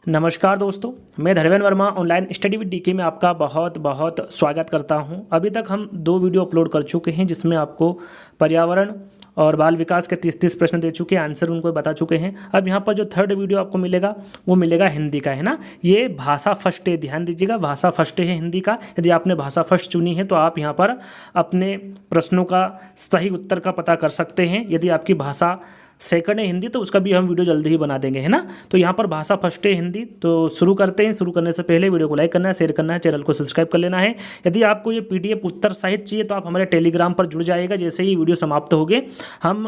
नमस्कार दोस्तों, मैं Dharmendra Verma online study with DK में आपका बहुत बहुत स्वागत करता हूं। अभी तक हम 2 वीडियो अपलोड कर चुके हैं जिसमें आपको पर्यावरण और बाल विकास के 30 प्रश्न दे चुके हैं, आंसर उनको बता चुके हैं। अब यहाँ पर जो थर्ड वीडियो आपको मिलेगा वो मिलेगा हिंदी का, है ना। ये भाषा फर्स्ट है, ध्यान दीजिएगा, भाषा फर्स्ट है हिंदी का। यदि आपने भाषा फर्स्ट चुनी है तो आप यहाँ पर अपने प्रश्नों का सही उत्तर का पता कर सकते हैं। यदि आपकी भाषा सेकंड है हिंदी तो उसका भी हम वीडियो जल्दी ही बना देंगे, है ना। तो यहाँ पर भाषा फर्स्ट है हिंदी। तो शुरू करते हैं। शुरू करने से पहले वीडियो को लाइक करना है, शेयर करना है, चैनल को सब्सक्राइब कर लेना है। यदि आपको ये पीडीएफ उत्तर सहित चाहिए तो आप हमारे टेलीग्राम पर जुड़ जाएगा। जैसे ही वीडियो समाप्त हो गए हम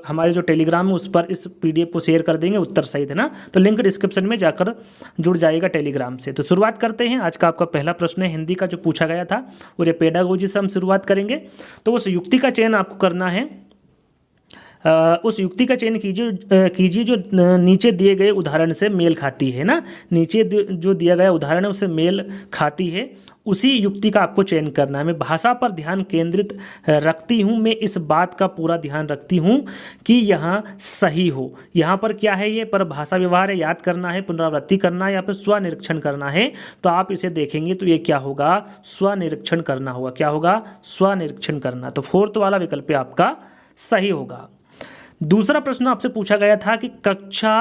हमारे जो टेलीग्राम है उस पर इस पीडीएफ को शेयर कर देंगे उत्तर सहित, है ना। तो लिंक डिस्क्रिप्शन में जाकर जुड़ जाएगा टेलीग्राम से। तो शुरुआत करते हैं। आज का आपका पहला प्रश्न है हिंदी का जो पूछा गया था, और ये पेडागोजी से हम शुरुआत करेंगे। तो उस युक्ति का चयन आपको करना है। उस युक्ति का चयन कीजिए जो नीचे दिए गए उदाहरण से मेल खाती है ना। नीचे जो दिया गया उदाहरण है उससे मेल खाती है, उसी युक्ति का आपको चयन करना है। मैं भाषा पर ध्यान केंद्रित रखती हूँ, मैं इस बात का पूरा ध्यान रखती हूँ कि यहाँ सही हो। यहाँ पर क्या है, ये पर भाषा व्यवहार है, याद करना है, पुनरावृत्ति करना है या फिर स्वनिरीक्षण करना है। तो आप इसे देखेंगे तो ये क्या होगा, स्वनिरीक्षण करना होगा। क्या होगा, स्वनिरीक्षण करना। तो फोर्थ वाला विकल्प आपका सही होगा। दूसरा प्रश्न आपसे पूछा गया था कि कक्षा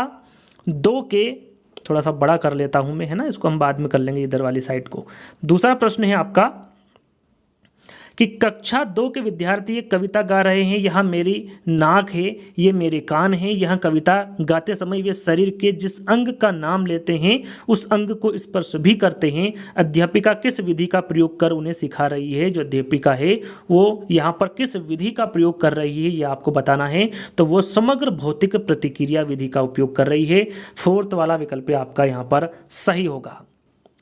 2 के, थोड़ा सा बड़ा कर लेता हूं मैं, है ना, इसको हम बाद में कर लेंगे इधर वाली साइड को। दूसरा प्रश्न है आपका कि कक्षा 2 के विद्यार्थी एक कविता गा रहे हैं। यहाँ मेरी नाक है, ये मेरे कान हैं। यहाँ कविता गाते समय वे शरीर के जिस अंग का नाम लेते हैं उस अंग को स्पर्श भी करते हैं। अध्यापिका किस विधि का प्रयोग कर उन्हें सिखा रही है। जो अध्यापिका है वो यहाँ पर किस विधि का प्रयोग कर रही है ये आपको बताना है। तो वो समग्र भौतिक प्रतिक्रिया विधि का उपयोग कर रही है। फोर्थ वाला विकल्प आपका यहाँ पर सही होगा।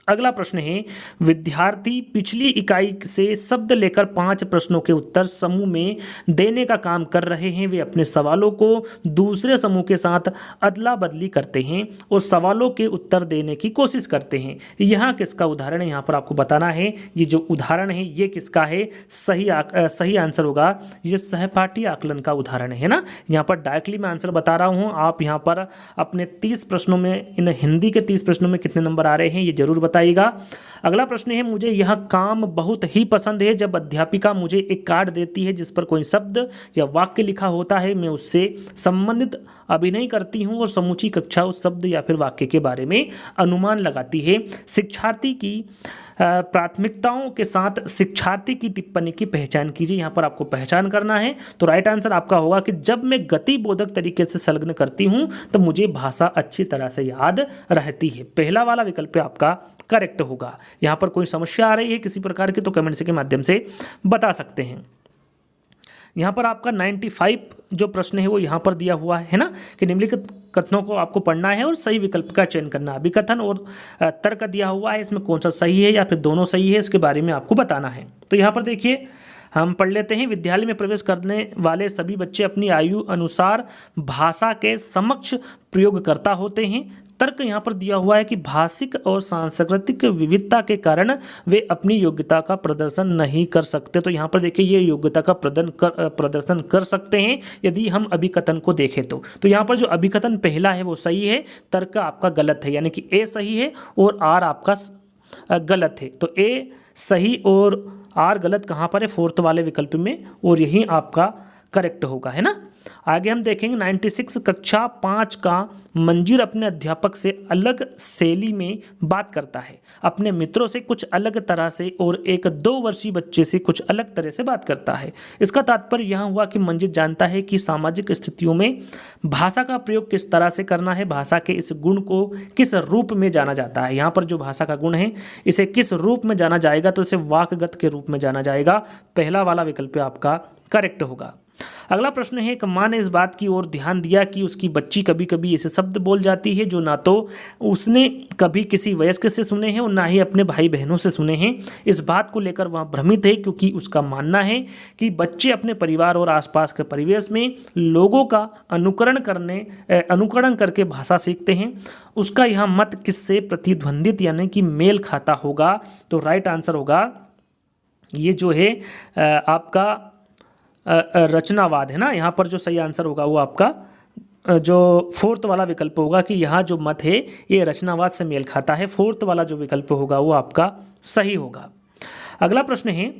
अगला प्रश्न है, विद्यार्थी पिछली इकाई से शब्द लेकर 5 प्रश्नों के उत्तर समूह में देने का काम कर रहे हैं। वे अपने सवालों को दूसरे समूह के साथ अदला बदली करते हैं और सवालों के उत्तर देने की कोशिश करते हैं। यहाँ किसका उदाहरण है, यहाँ पर आपको बताना है। ये जो उदाहरण है ये किसका है, सही आंसर होगा ये सहपाठी आकलन का उदाहरण है ना। यहाँ पर डायरेक्टली मैं आंसर बता रहा हूँ। आप यहाँ पर अपने 30 प्रश्नों में, इन हिंदी के 30 प्रश्नों में कितने नंबर आ रहे हैं ये जरूर बताइएगा। अगला प्रश्न है, मुझे यह काम बहुत ही पसंद है। जब अध्यापिका मुझे एक कार्ड देती है जिस पर कोई शब्द या वाक्य लिखा होता है, मैं उससे संबंधित अभिनय करती हूँ और समूची कक्षा उस शब्द या फिर वाक्य के बारे में अनुमान लगाती है। शिक्षार्थी की प्राथमिकताओं के साथ शिक्षार्थी की टिप्पणी की पहचान कीजिए। यहाँ पर आपको पहचान करना है। तो राइट आंसर आपका होगा कि जब मैं गतिबोधक तरीके से संलग्न करती हूँ तो मुझे भाषा अच्छी तरह से याद रहती है। पहला वाला विकल्प आपका करेक्ट होगा। यहाँ पर कोई समस्या आ रही है किसी प्रकार की तो कमेंट्स के माध्यम से बता सकते हैं। यहाँ पर आपका 95 जो प्रश्न है वो यहाँ पर दिया हुआ है ना, कि निम्नलिखित कथनों को आपको पढ़ना है और सही विकल्प का चयन करना। अभिकथन और तर्क दिया हुआ है, इसमें कौन सा सही है या फिर दोनों सही है इसके बारे में आपको बताना है। तो यहाँ पर देखिए हम पढ़ लेते हैं। विद्यालय में प्रवेश करने वाले सभी बच्चे अपनी आयु अनुसार भाषा के समक्ष प्रयोगकर्ता होते हैं। तर्क यहाँ पर दिया हुआ है कि भाषिक और सांस्कृतिक विविधता के कारण वे अपनी योग्यता का प्रदर्शन नहीं कर सकते। तो यहाँ पर देखिए ये योग्यता का प्रदर्शन कर सकते हैं यदि हम अभिकथन को देखें तो यहाँ पर जो अभिकथन पहला है वो सही है, तर्क आपका गलत है, यानी कि ए सही है और आर आपका गलत है। तो ए सही और आर गलत कहाँ पर है, फोर्थ वाले विकल्प में, और यही आपका करेक्ट होगा, है ना। आगे हम देखेंगे 96 कक्षा 5 का मंजीर अपने अध्यापक से अलग शैली में बात करता है, अपने मित्रों से कुछ अलग तरह से और एक 2 वर्षीय बच्चे से कुछ अलग तरह से बात करता है। इसका तात्पर्य यह हुआ कि मंजीर जानता है कि सामाजिक स्थितियों में भाषा का प्रयोग किस तरह से करना है। भाषा के इस गुण को किस रूप में जाना जाता है। यहाँ पर जो भाषा का गुण है इसे किस रूप में जाना जाएगा, तो इसे वाक्गत के रूप में जाना जाएगा। पहला वाला विकल्प आपका करेक्ट होगा। अगला प्रश्न है, एक माँ ने इस बात की ओर ध्यान दिया कि उसकी बच्ची कभी कभी ऐसे शब्द बोल जाती है जो ना तो उसने कभी किसी वयस्क से सुने हैं और ना ही अपने भाई बहनों से सुने हैं। इस बात को लेकर वह भ्रमित है क्योंकि उसका मानना है कि बच्चे अपने परिवार और आसपास के परिवेश में लोगों का अनुकरण करके भाषा सीखते हैं। उसका यह मत किससे प्रतिद्वंदित यानी कि मेल खाता होगा। तो राइट आंसर होगा ये जो है आपका रचनावाद, है ना। यहाँ पर जो सही आंसर होगा वो आपका जो फोर्थ वाला विकल्प होगा कि यहाँ जो मत है ये रचनावाद से मेल खाता है, फोर्थ वाला जो विकल्प होगा वो आपका सही होगा। अगला प्रश्न है,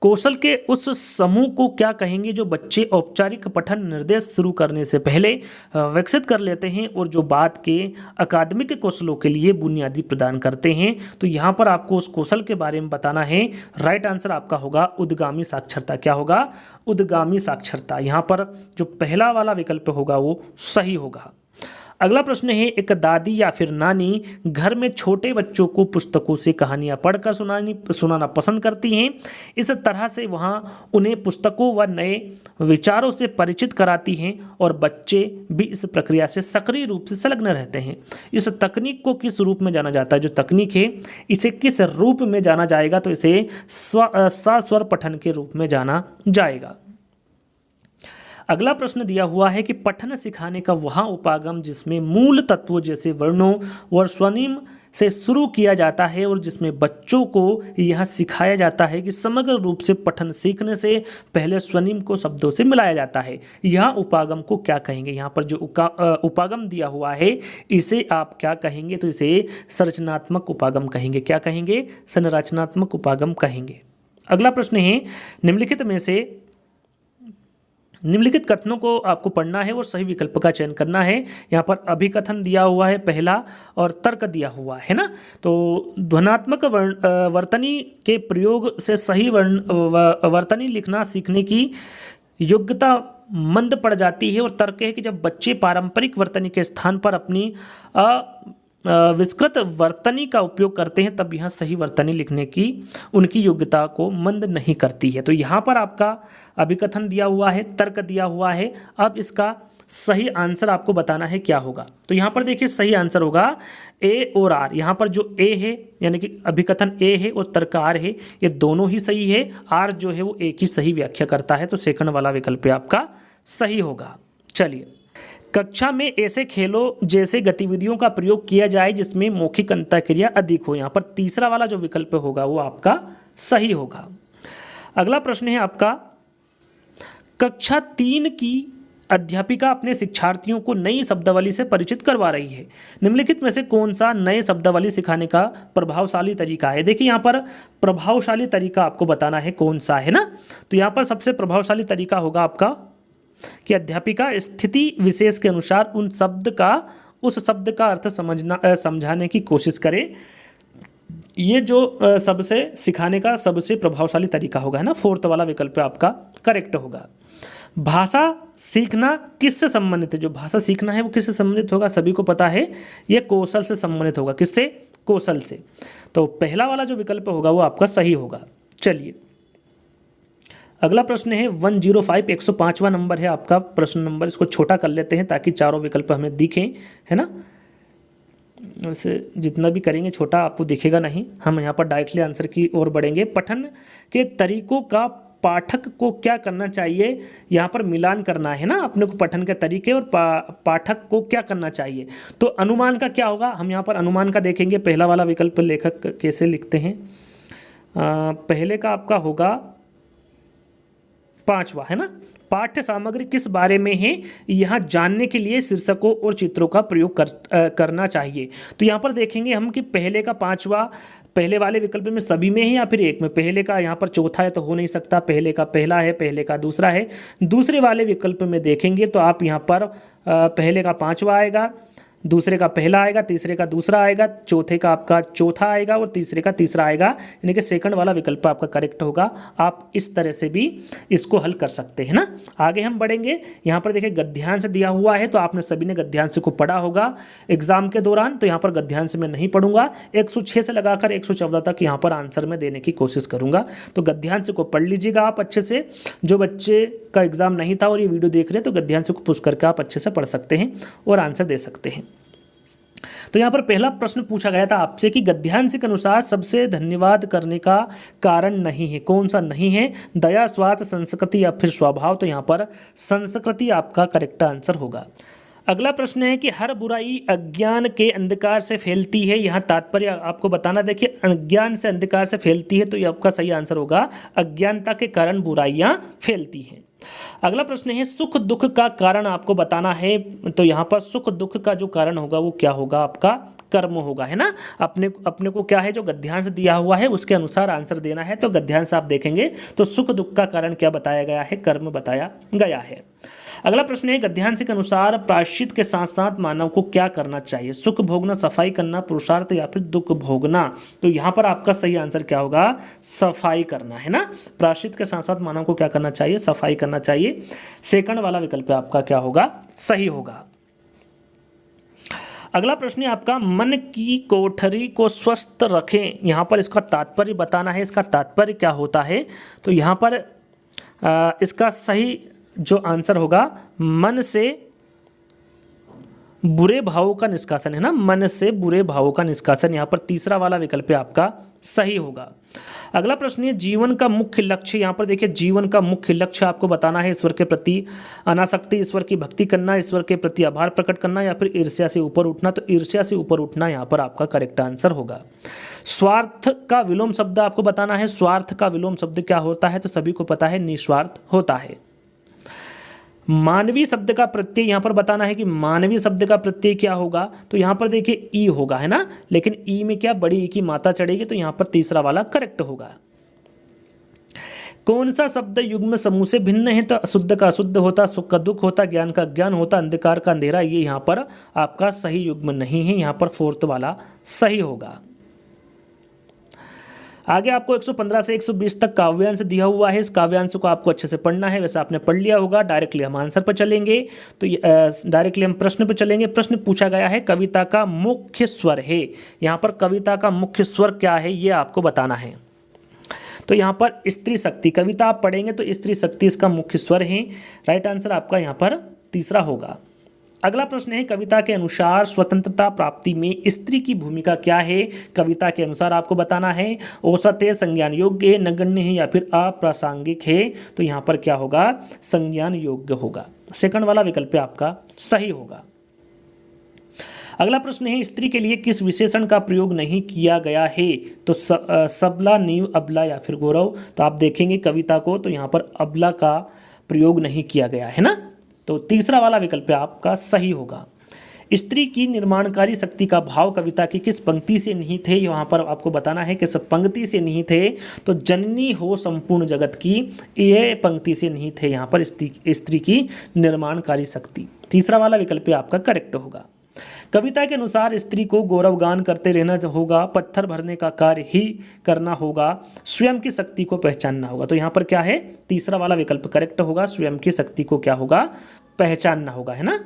कौशल के उस समूह को क्या कहेंगे जो बच्चे औपचारिक पठन निर्देश शुरू करने से पहले विकसित कर लेते हैं और जो बाद के अकादमिक कौशलों के लिए बुनियादी प्रदान करते हैं। तो यहाँ पर आपको उस कौशल के बारे में बताना है। राइट आंसर आपका होगा उद्गामी साक्षरता। क्या होगा? उद्गामी साक्षरता। यहाँ पर जो पहला वाला विकल्प होगा वो सही होगा। अगला प्रश्न है, एक दादी या फिर नानी घर में छोटे बच्चों को पुस्तकों से कहानियां पढ़कर सुनाना पसंद करती हैं। इस तरह से वहाँ उन्हें पुस्तकों व नए विचारों से परिचित कराती हैं और बच्चे भी इस प्रक्रिया से सक्रिय रूप से संलग्न रहते हैं। इस तकनीक को किस रूप में जाना जाता है? जो तकनीक है इसे किस रूप में जाना जाएगा? तो इसे सस्वर पठन के रूप में जाना जाएगा। अगला प्रश्न दिया हुआ है कि पठन सिखाने का वह उपागम जिसमें मूल तत्वों जैसे वर्णों और स्वनिम से शुरू किया जाता है और जिसमें बच्चों को यह सिखाया जाता है कि समग्र रूप से पठन सीखने से पहले स्वनिम को शब्दों से मिलाया जाता है, यह उपागम को क्या कहेंगे? यहाँ पर जो उपागम दिया हुआ है इसे आप क्या कहेंगे? तो इसे संरचनात्मक उपागम कहेंगे। क्या कहेंगे? संरचनात्मक उपागम कहेंगे। अगला प्रश्न है, निम्नलिखित कथनों को आपको पढ़ना है और सही विकल्प का चयन करना है। यहाँ पर अभिकथन दिया हुआ है पहला और तर्क दिया हुआ है ना। तो ध्वन्यात्मक वर्तनी के प्रयोग से सही वर्तनी लिखना सीखने की योग्यता मंद पड़ जाती है। और तर्क है कि जब बच्चे पारंपरिक वर्तनी के स्थान पर अपनी विस्कृत वर्तनी का उपयोग करते हैं तब यहाँ सही वर्तनी लिखने की उनकी योग्यता को मंद नहीं करती है। तो यहाँ पर आपका अभिकथन दिया हुआ है, तर्क दिया हुआ है। अब इसका सही आंसर आपको बताना है क्या होगा। तो यहाँ पर देखिए सही आंसर होगा ए और आर। यहाँ पर जो ए है यानी कि अभिकथन ए है और तर्क आर है, ये दोनों ही सही है। आर जो है वो ए की सही व्याख्या करता है, तो सेकंड वाला विकल्प आपका सही होगा। चलिए, कक्षा में ऐसे खेलों जैसे गतिविधियों का प्रयोग किया जाए जिसमें मौखिक अंतःक्रिया अधिक हो। यहाँ पर तीसरा वाला जो विकल्प होगा वो आपका सही होगा। अगला प्रश्न है आपका, कक्षा 3 की अध्यापिका अपने शिक्षार्थियों को नई शब्दावली से परिचित करवा रही है। निम्नलिखित में से कौन सा नए शब्दावली सिखाने का प्रभावशाली तरीका है? देखिए यहाँ पर प्रभावशाली तरीका आपको बताना है कौन सा है ना। तो यहाँ पर सबसे प्रभावशाली तरीका होगा आपका कि अध्यापिका स्थिति विशेष के अनुसार उस शब्द का अर्थ समझाने की कोशिश करे। ये जो सबसे सिखाने का सबसे प्रभावशाली तरीका होगा है ना। फोर्थ वाला विकल्प आपका करेक्ट होगा। भाषा सीखना किससे संबंधित है? जो भाषा सीखना है वो किससे संबंधित होगा? सभी को पता है ये कौशल से संबंधित होगा। किससे? कौशल से। तो पहला वाला जो विकल्प होगा वो आपका सही होगा। चलिए, अगला प्रश्न है 105, 105वां नंबर है आपका प्रश्न नंबर। इसको छोटा कर लेते हैं ताकि चारों विकल्प हमें दिखें, है ना। वैसे जितना भी करेंगे छोटा आपको दिखेगा नहीं। हम यहाँ पर डायरेक्टली आंसर की ओर बढ़ेंगे। पठन के तरीकों का पाठक को क्या करना चाहिए? यहाँ पर मिलान करना है ना अपने को, पठन के तरीके और पाठक को क्या करना चाहिए। तो अनुमान का क्या होगा? हम यहाँ पर अनुमान का देखेंगे। पहला वाला विकल्प लेखक कैसे लिखते हैं। पहले का आपका होगा 5वां है ना। पाठ्य सामग्री किस बारे में है यहाँ जानने के लिए शीर्षकों और चित्रों का प्रयोग करना चाहिए। तो यहाँ पर देखेंगे हम कि पहले का 5वां पहले वाले विकल्प में सभी में है या फिर एक में। पहले का यहाँ पर चौथा है तो हो नहीं सकता। पहले का पहला है, पहले का दूसरा है। दूसरे वाले विकल्प में देखेंगे तो आप यहाँ पर पहले का 5वां आएगा, दूसरे का पहला आएगा, तीसरे का दूसरा आएगा, चौथे का आपका चौथा आएगा और तीसरे का तीसरा आएगा। यानी कि सेकंड वाला विकल्प आपका करेक्ट होगा। आप इस तरह से भी इसको हल कर सकते हैं ना। आगे हम बढ़ेंगे। यहाँ पर देखिए गद्यांश दिया हुआ है, तो आपने सभी ने गद्यांश को पढ़ा होगा एग्जाम के दौरान। तो यहाँ पर गद्यांश में नहीं पढ़ूंगा। 106 से लगाकर 114 तक यहाँ पर आंसर में देने की कोशिश करूँगा। तो गद्यांश को पढ़ लीजिएगा आप अच्छे से। जो बच्चे का एग्जाम नहीं था और ये वीडियो देख रहे हैं तो गद्यांश को पुश करके आप अच्छे से पढ़ सकते हैं और आंसर दे सकते हैं। तो यहाँ पर पहला प्रश्न पूछा गया था आपसे कि गद्यांश के अनुसार सबसे धन्यवाद करने का कारण नहीं है। कौन सा नहीं है? दया, स्वार्थ, संस्कृति या फिर स्वभाव। तो यहाँ पर संस्कृति आपका करेक्ट आंसर होगा। अगला प्रश्न है कि हर बुराई अज्ञान के अंधकार से फैलती है। यहाँ तात्पर्य आपको बताना। देखिए अज्ञान से अंधकार से फैलती है, तो ये आपका सही आंसर होगा। अज्ञानता के कारण बुराइयाँ फैलती हैं। अगला प्रश्न है सुख दुख का कारण आपको बताना है। तो यहाँ पर सुख दुख का जो कारण होगा वो क्या होगा, आपका कर्म होगा, है ना। अपने को क्या है, जो गद्यांश दिया हुआ है उसके अनुसार आंसर देना है। तो गद्यांश आप देखेंगे तो सुख दुख का कारण क्या बताया गया है, कर्म बताया गया है। अगला प्रश्न है गद्यांश के अनुसार प्रायश्चित के साथ साथ मानव को क्या करना चाहिए, सुख भोगना, सफाई करना, पुरुषार्थ या फिर दुख भोगना। तो यहाँ पर आपका सही आंसर क्या होगा, सफाई करना, है ना। प्रायश्चित के साथ साथ मानव को क्या करना चाहिए, सफाई करना चाहिए। सेकंड वाला विकल्प आपका क्या होगा, सही होगा। अगला प्रश्न है आपका मन की कोठरी को स्वस्थ रखें, यहाँ पर इसका तात्पर्य बताना है। इसका तात्पर्य क्या होता है, तो यहाँ पर इसका सही जो आंसर होगा मन से बुरे भावों का निष्कासन, है ना। मन से बुरे भावों का निष्कासन, यहाँ पर तीसरा वाला विकल्प आपका सही होगा। अगला प्रश्न है जीवन का मुख्य लक्ष्य, यहाँ पर देखिए जीवन का मुख्य लक्ष्य आपको बताना है ईश्वर के प्रति अनासक्ति, ईश्वर की भक्ति करना, ईश्वर के प्रति आभार प्रकट करना या फिर ईर्ष्या से ऊपर उठना। तो ईर्ष्या से ऊपर उठना यहाँ पर आपका करेक्ट आंसर होगा। स्वार्थ का विलोम शब्द आपको बताना है। स्वार्थ का विलोम शब्द क्या होता है, तो सभी को पता है निस्वार्थ होता है। मानवीय शब्द का प्रत्यय यहाँ पर बताना है कि मानवीय शब्द का प्रत्यय क्या होगा, तो यहाँ पर देखिए ई होगा, है ना। लेकिन ई में क्या बड़ी ई की मात्रा चढ़ेगी, तो यहाँ पर तीसरा वाला करेक्ट होगा। कौन सा शब्द युग्म समूह से भिन्न है, तो अशुद्ध का अशुद्ध होता, सुख का दुख होता, ज्ञान का ज्ञान होता, अंधकार का अंधेरा। ये यहाँ पर आपका सही युग्म नहीं है, यहाँ पर फोर्थ वाला सही होगा। आगे आपको 115 से 120 तक काव्यांश दिया हुआ है। इस काव्यांश को आपको अच्छे से पढ़ना है। वैसे आपने पढ़ लिया होगा। डायरेक्टली हम आंसर पर चलेंगे, तो डायरेक्टली हम प्रश्न पर चलेंगे। प्रश्न पूछा गया है कविता का मुख्य स्वर है, यहाँ पर कविता का मुख्य स्वर क्या है ये आपको बताना है। तो यहाँ पर स्त्री शक्ति, कविता आप पढ़ेंगे तो स्त्री शक्ति इसका मुख्य स्वर है। राइट आंसर आपका यहाँ पर तीसरा होगा। अगला प्रश्न है कविता के अनुसार स्वतंत्रता प्राप्ति में स्त्री की भूमिका क्या है, कविता के अनुसार आपको बताना है। औसत है, संज्ञान योग्य है, नगण्य है या फिर अप्रासंगिक है। तो यहाँ पर क्या होगा, संज्ञान योग्य होगा। सेकंड वाला विकल्प आपका सही होगा। अगला प्रश्न है स्त्री के लिए किस विशेषण का प्रयोग नहीं किया गया है, तो सबला, नीव, अबला या फिर गौरव। तो आप देखेंगे कविता को, तो यहाँ पर अबला का प्रयोग नहीं किया गया है ना। तो तीसरा वाला विकल्प आपका सही होगा। स्त्री की निर्माणकारी शक्ति का भाव कविता की किस पंक्ति से निहित है, यहाँ पर आपको बताना है कि सब पंक्ति से निहित है। तो जननी हो संपूर्ण जगत की, यह पंक्ति से निहित है यहाँ पर स्त्री की निर्माणकारी शक्ति। तीसरा वाला विकल्प आपका करेक्ट होगा। कविता के अनुसार स्त्री को गौरवगान करते रहना होगा, पत्थर भरने का कार्य ही करना होगा, स्वयं की शक्ति को पहचानना होगा। तो यहाँ पर क्या है, तीसरा वाला विकल्प करेक्ट होगा। स्वयं की शक्ति को क्या होगा, पहचानना होगा, है ना।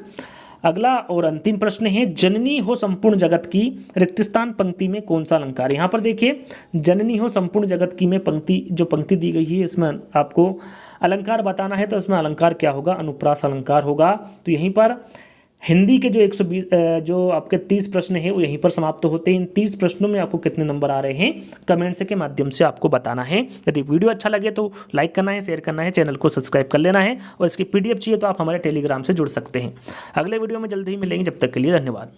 अगला और अंतिम प्रश्न है जननी हो संपूर्ण जगत की रिक्त स्थान पंक्ति में कौन सा अलंकार। यहाँ पर देखिए जननी हो संपूर्ण जगत की में पंक्ति जो पंक्ति दी गई है इसमें आपको अलंकार बताना है। तो इसमें अलंकार क्या होगा, अनुप्रास अलंकार होगा। तो यहीं पर हिंदी के जो 120 जो आपके 30 प्रश्न हैं वो यहीं पर समाप्त होते हैं। इन 30 प्रश्नों में आपको कितने नंबर आ रहे हैं कमेंट्स के माध्यम से आपको बताना है। यदि वीडियो अच्छा लगे तो लाइक करना है, शेयर करना है, चैनल को सब्सक्राइब कर लेना है और इसकी PDF चाहिए तो आप हमारे टेलीग्राम से जुड़ सकते हैं। अगले वीडियो में जल्दी ही मिलेंगे, जब तक के लिए धन्यवाद।